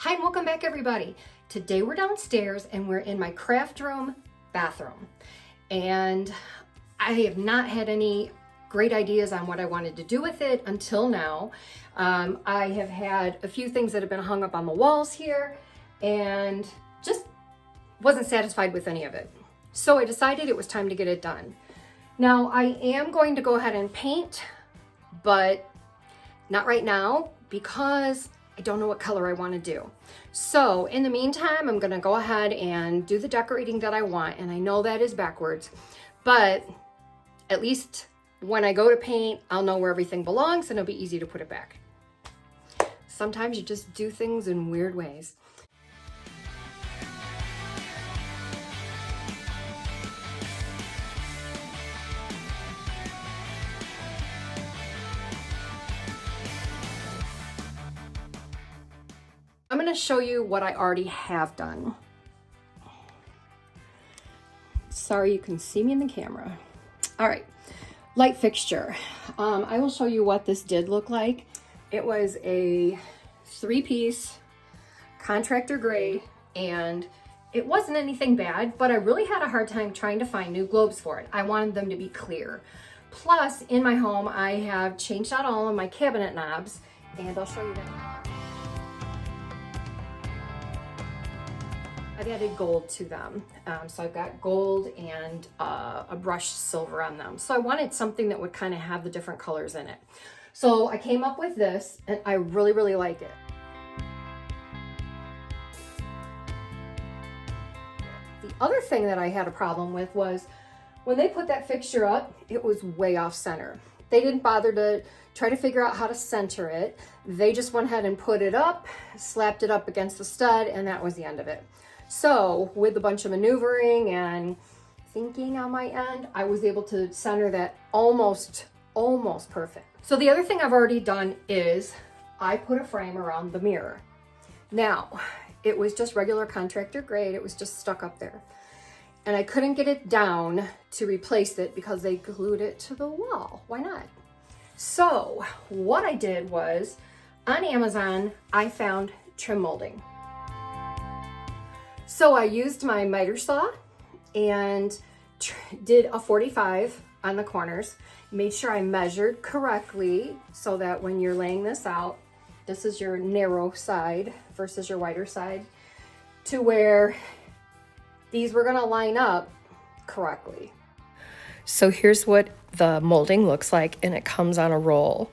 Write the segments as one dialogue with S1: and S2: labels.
S1: Hi and welcome back everybody. Today we're downstairs and we're in my craft room bathroom. And I have not had any great ideas on what I wanted to do with it until now. I have had a few things that have been hung up on the walls here and just wasn't satisfied with any of it. So I decided it was time to get it done. Now I am going to go ahead and paint, but not right now because I don't know what color I want to do. So in the meantime, I'm going to go ahead and do the decorating that I want. And I know that is backwards, but at least when I go to paint, I'll know where everything belongs and it'll be easy to put it back. Sometimes you just do things in weird ways. I'm going to show you what I already have done. Sorry, you can see me in the camera. All right, light fixture. I will show you what this did look like. It was a 3-piece contractor grade, and it wasn't anything bad, but I really had a hard time trying to find new globes for it. I wanted them to be clear. Plus, in my home, I have changed out all of my cabinet knobs, and I'll show you that. I've added gold to them. So I've got gold and a brushed silver on them. So I wanted something that would kind of have the different colors in it. So I came up with this and I really, really like it. The other thing that I had a problem with was when they put that fixture up, it was way off center. They didn't bother to try to figure out how to center it. They just went ahead and put it up, slapped it up against the stud, and that was the end of it. So with a bunch of maneuvering and thinking on my end, I was able to center that almost perfect. So the other thing I've already done is I put a frame around the mirror. Now, it was just regular contractor grade. It was just stuck up there. And I couldn't get it down to replace it because they glued it to the wall. Why not? So what I did was on Amazon, I found trim molding. So I used my miter saw and did a 45 on the corners, made sure I measured correctly so that when you're laying this out, this is your narrow side versus your wider side, to where these were gonna line up correctly. So here's what the molding looks like, and it comes on a roll.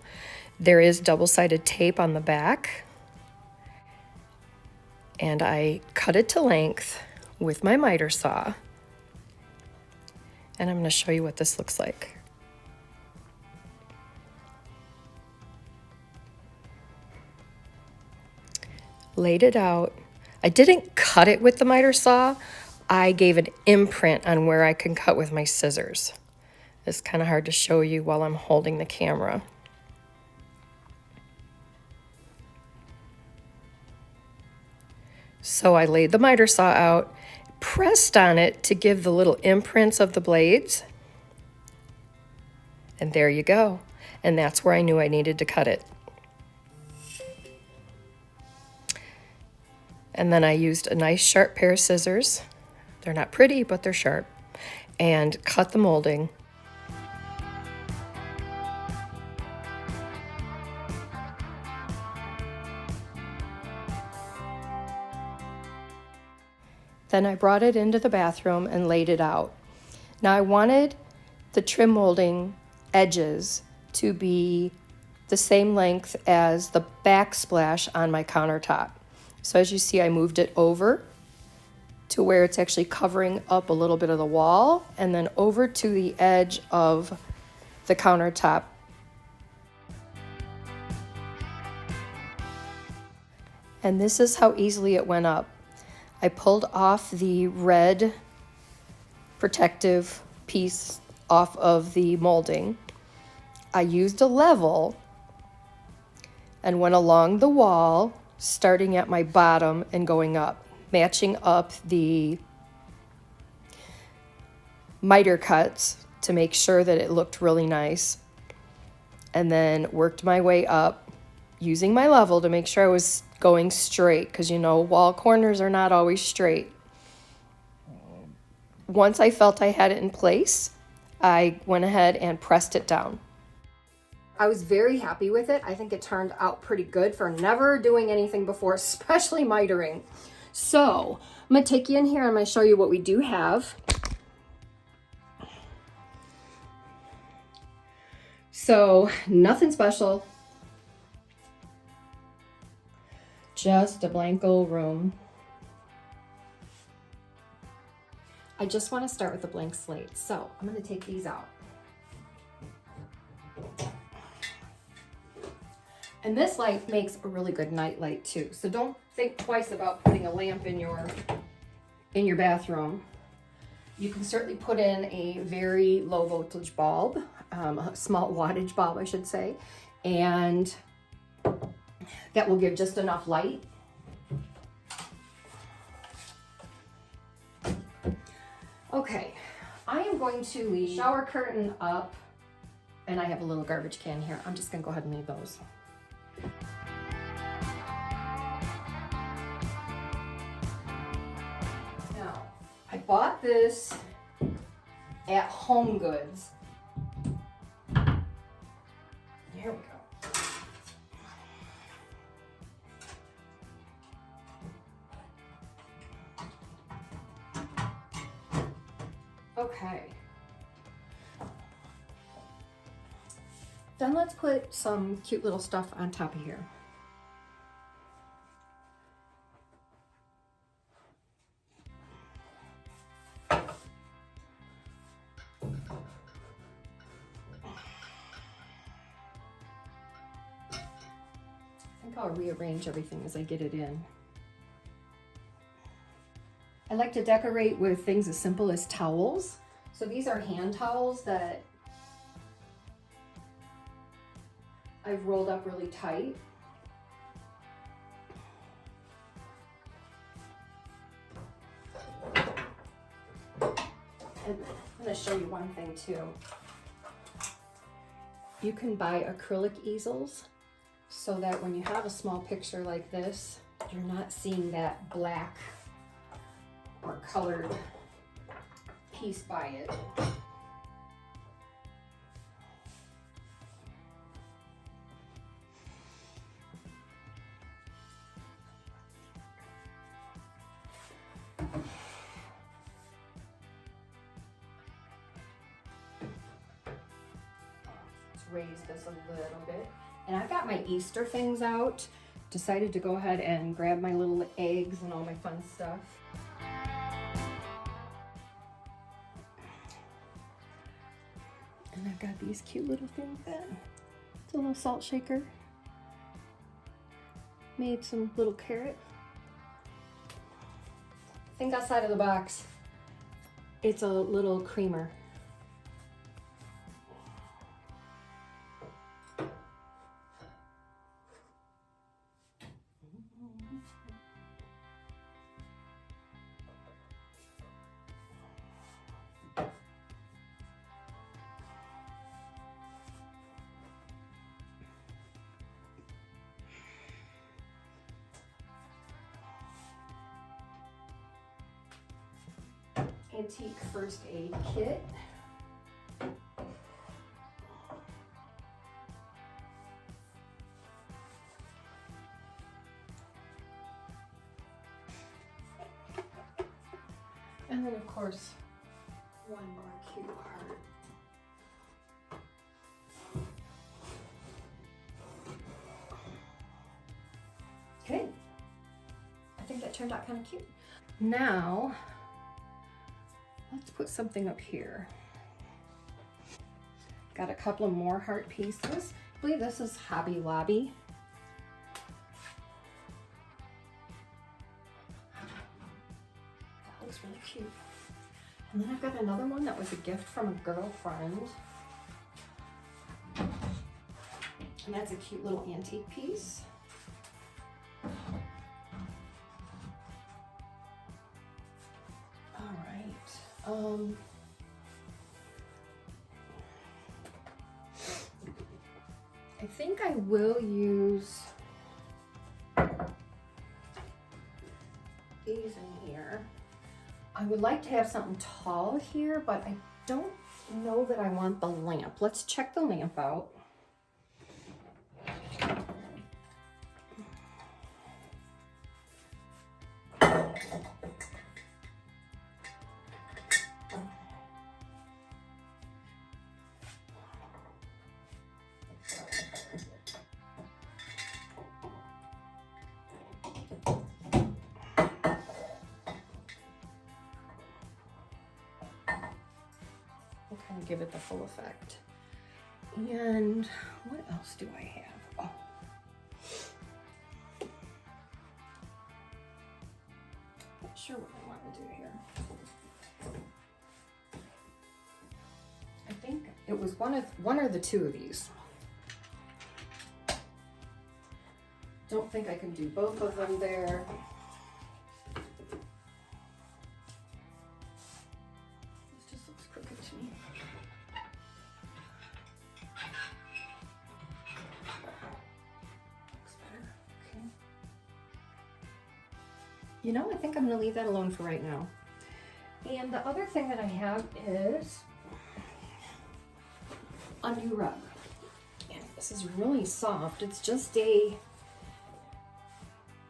S1: There is double-sided tape on the back. And I cut it to length with my miter saw. And I'm going to show you what this looks like. Laid it out. I didn't cut it with the miter saw. I gave an imprint on where I can cut with my scissors. It's kind of hard to show you while I'm holding the camera. So I laid the miter saw out, pressed on it to give the little imprints of the blades. And there you go. And that's where I knew I needed to cut it. And then I used a nice sharp pair of scissors. They're not pretty, but they're sharp. And cut the molding. Then I brought it into the bathroom and laid it out. Now I wanted the trim molding edges to be the same length as the backsplash on my countertop. So as you see, I moved it over to where it's actually covering up a little bit of the wall, and then over to the edge of the countertop. And this is how easily it went up. I pulled off the red protective piece off of the molding. I used a level and went along the wall, starting at my bottom and going up, matching up the miter cuts to make sure that it looked really nice, and then worked my way up using my level to make sure I was
S2: going straight, because you know wall corners are not always straight. Once I felt I had it in place, I went ahead and pressed it down.
S1: I was very happy with it. I think it turned out pretty good for never doing anything before, especially mitering. So I'm gonna take you in here and I'm gonna show you what we do have. So nothing special, just a blank old room. I just want to start with a blank slate. So I'm going to take these out. And this light makes a really good night light too. So don't think twice about putting a lamp in your bathroom. You can certainly put in a very low voltage bulb, a small wattage bulb, I should say, and that will give just enough light. Okay, I am going to leave the shower curtain up, and I have a little garbage can here. I'm just gonna go ahead and leave those. Now, I bought this at Home Goods. Here we go. Okay. Then let's put some cute little stuff on top of here. I think I'll rearrange everything as I get it in. I like to decorate with things as simple as towels. So these are hand towels that I've rolled up really tight. And I'm going to show you one thing too. You can buy acrylic easels so that when you have a small picture like this, you're not seeing that black or colored piece by it. Let's raise this a little bit. And I've got my Easter things out. Decided to go ahead and grab my little eggs and all my fun stuff. And I've got these cute little things then. It's a little salt shaker. Made some little carrot. Think outside of the box. It's a little creamer. Antique first aid kit. And then of course, one more cute heart. Okay, I think that turned out kind of cute. Now, let's put something up here. Got a couple of more heart pieces. I believe this is Hobby Lobby. That looks really cute. And then I've got another one that was a gift from a girlfriend. And that's a cute little antique piece. All right. I think I will use these in here. I would like to have something tall here, but I don't know that I want the lamp. Let's check the lamp out. Kind of give it the full effect. And what else do I have? Oh. Not sure what I want to do here. I think it was one or the two of these. Don't think I can do both of them there. This just looks crooked to me. You know, I think I'm gonna leave that alone for right now. And the other thing that I have is a new rug. And this is really soft. It's just a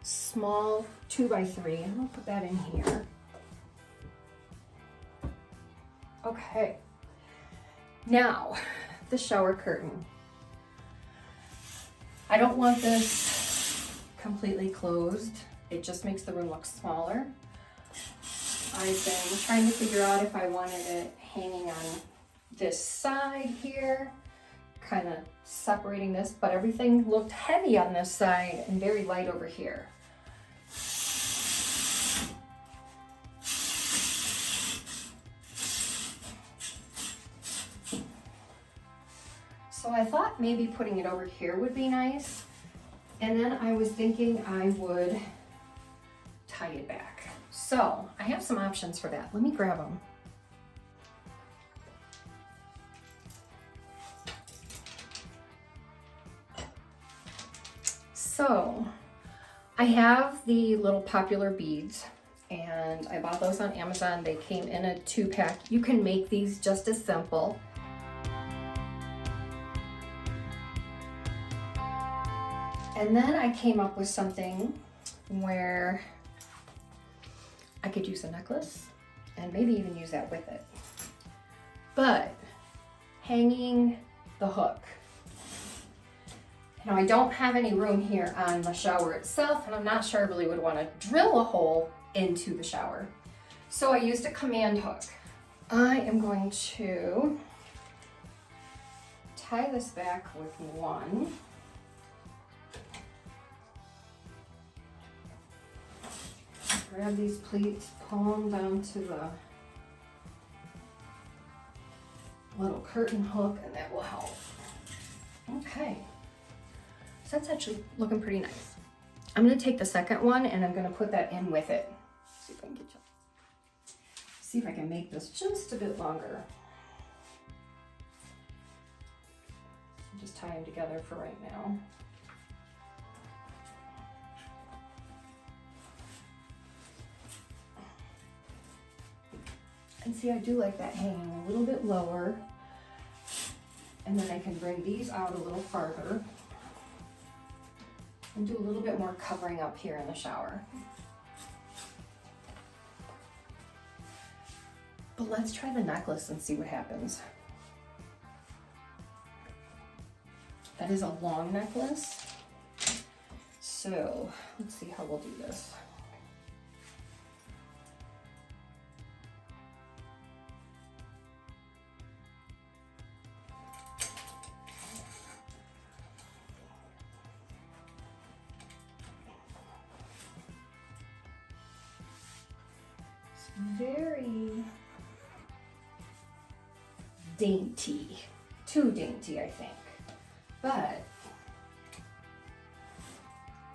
S1: small 2x3. I'm gonna put that in here. Okay. Now, the shower curtain. I don't want this completely closed. It just makes the room look smaller. I've been trying to figure out if I wanted it hanging on this side here, kind of separating this, but everything looked heavy on this side and very light over here. So I thought maybe putting it over here would be nice. And then I was thinking I would tie it back. So I have some options for that. Let me grab them. So I have the little popular beads and I bought those on Amazon. They came in a 2-pack. You can make these just as simple. And then I came up with something where I could use a necklace and maybe even use that with it. But hanging the hook. Now I don't have any room here on the shower itself, and I'm not sure I really would want to drill a hole into the shower. So I used a command hook. I am going to tie this back with one. Grab these pleats, pull them down to the little curtain hook, and that will help. Okay, so that's actually looking pretty nice. I'm gonna take the second one and I'm gonna put that in with it. See if I can see if I can make this just a bit longer. Just tie them together for right now. And see, I do like that hanging a little bit lower. And then I can bring these out a little farther and do a little bit more covering up here in the shower. But let's try the necklace and see what happens. That is a long necklace. So let's see how we'll do this. Very dainty, too dainty, I think. But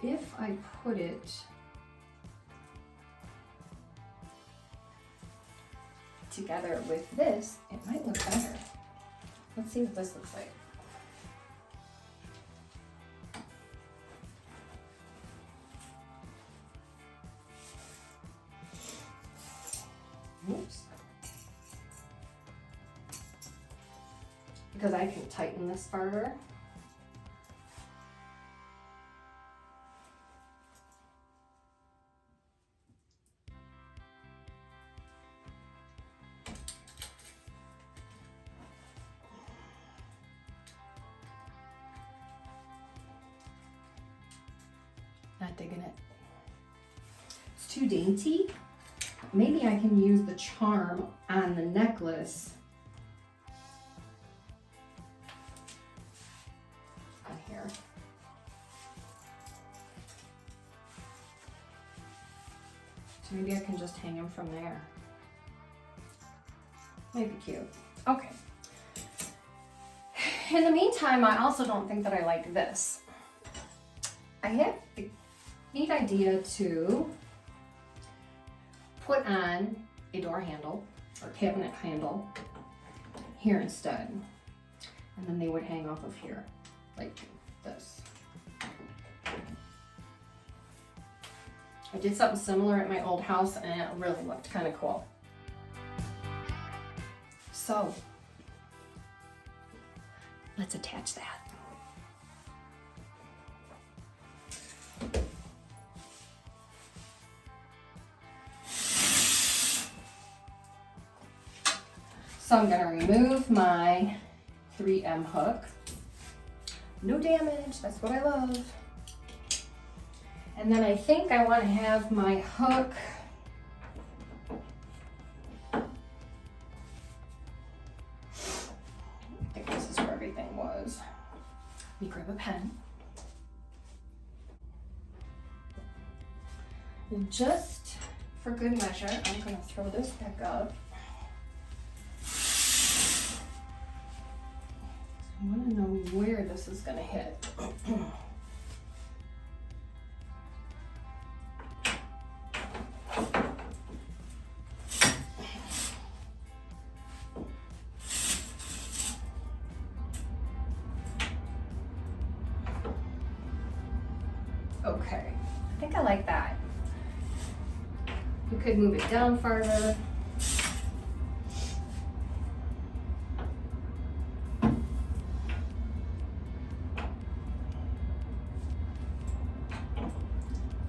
S1: if I put it together with this, it might look better. Let's see what this looks like. because I can tighten this farther. Not digging it. It's too dainty. Maybe I can use the charm on the necklace on here. So maybe I can just hang them from there. Might be cute. Okay. In the meantime, I also don't think that I like this. I have the neat idea to put on a door handle or cabinet handle here instead. And then they would hang off of here like this. I did something similar at my old house and it really looked kind of cool. So let's attach that. So I'm going to remove my 3M hook. No damage, that's what I love. And then I think I want to have my hook I think this is where everything was. Let me grab a pen. And just for good measure, I'm going to throw this back up. I want to know where this is going to hit. Okay, I think I like that. We could move it down farther.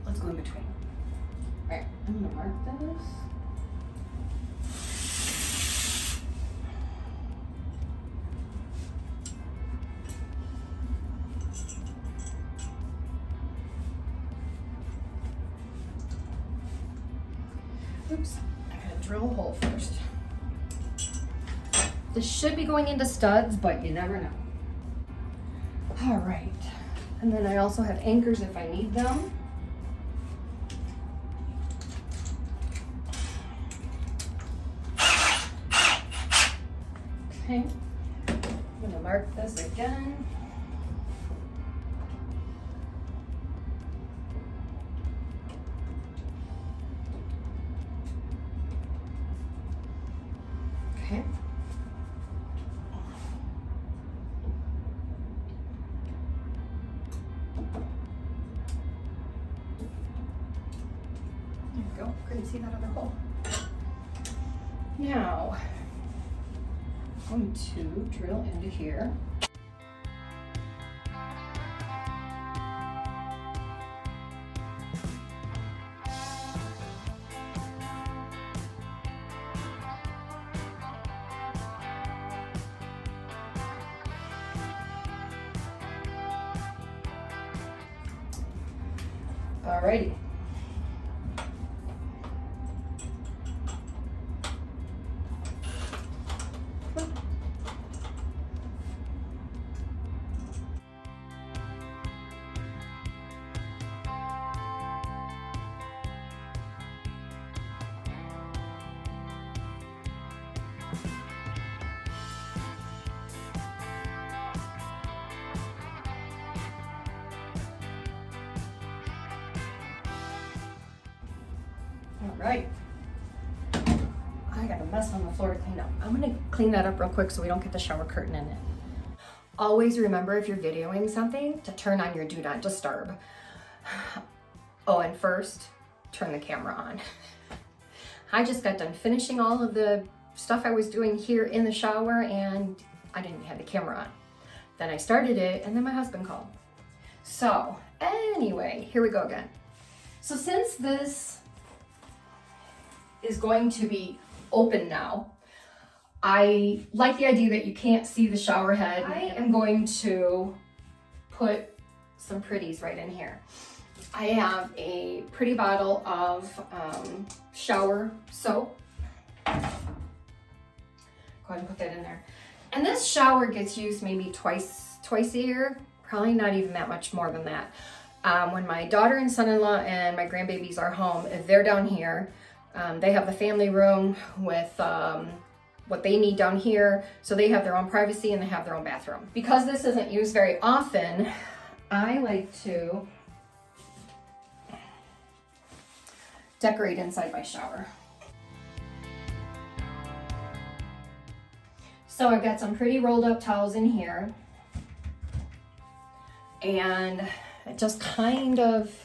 S1: Let's go in between. All right, I'm gonna mark this. Oops, I gotta drill a hole first. This should be going into studs, but you never know. All right, and then I also have anchors if I need them. Okay, I'm gonna mark this again. Okay. There we go. Couldn't see that other hole. Now, I'm going to drill into here. Alrighty. All right. I got a mess on the floor to clean up. I'm gonna clean that up real quick so we don't get the shower curtain in it. Always remember if you're videoing something to turn on your do not disturb. Oh, and first, turn the camera on. I just got done finishing all of the stuff I was doing here in the shower and I didn't have the camera on. Then I started it, and then my husband called. So anyway, here we go again. So since this is going to be open now, I like the idea that you can't see the shower head. I am going to put some pretties right in here. I have a pretty bottle of shower soap. Go ahead and put that in there. And this shower gets used maybe twice a year, probably not even that much more than that. When my daughter and son-in-law and my grandbabies are home, if they're down here, they have the family room with what they need down here, so they have their own privacy and they have their own bathroom. Because this isn't used very often, I like to decorate inside my shower. So I've got some pretty rolled up towels in here, and it just kind of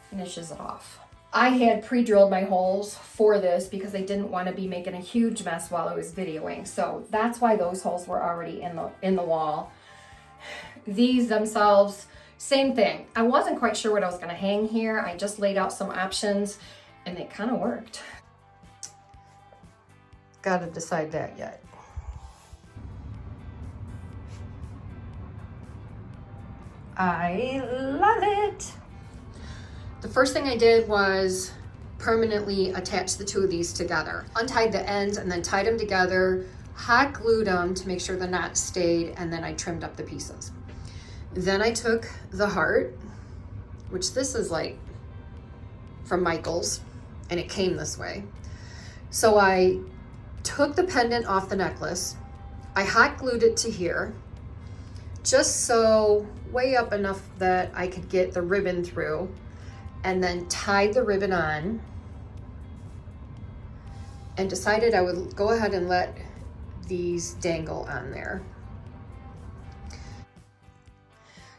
S1: finishes it off. I had pre-drilled my holes for this because I didn't want to be making a huge mess while I was videoing. So that's why those holes were already in the wall. These themselves, same thing. I wasn't quite sure what I was going to hang here. I just laid out some options and it kind of worked. Got to decide that yet. I love it. The first thing I did was permanently attach the two of these together. Untied the ends and then tied them together, hot glued them to make sure the knots stayed, and then I trimmed up the pieces. Then I took the heart, which this is like from Michael's, and it came this way. So I took the pendant off the necklace, I hot glued it to here, just so way up enough that I could get the ribbon through, and then tied the ribbon on and decided I would go ahead and let these dangle on there.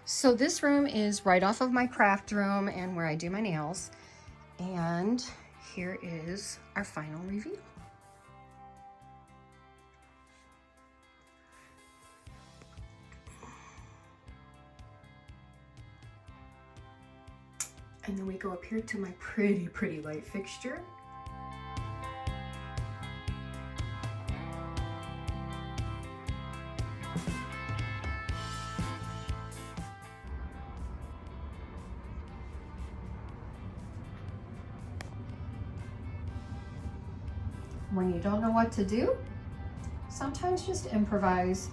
S1: So this room is right off of my craft room and where I do my nails. And here is our final reveal. And then we go up here to my pretty light fixture. When you don't know what to do, sometimes just improvise.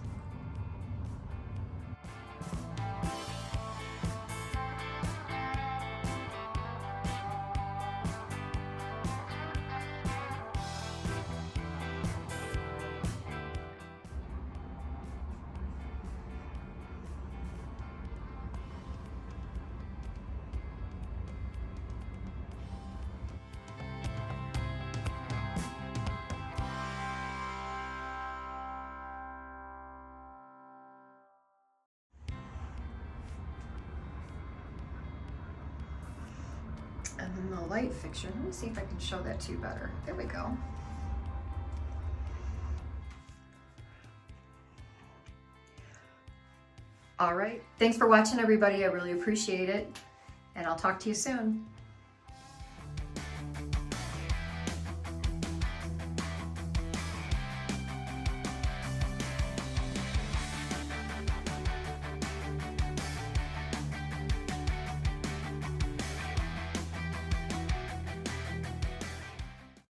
S1: And then the light fixture, let me see if I can show that to you better. There we go. All right, thanks for watching everybody. I really appreciate it. And I'll talk to you soon.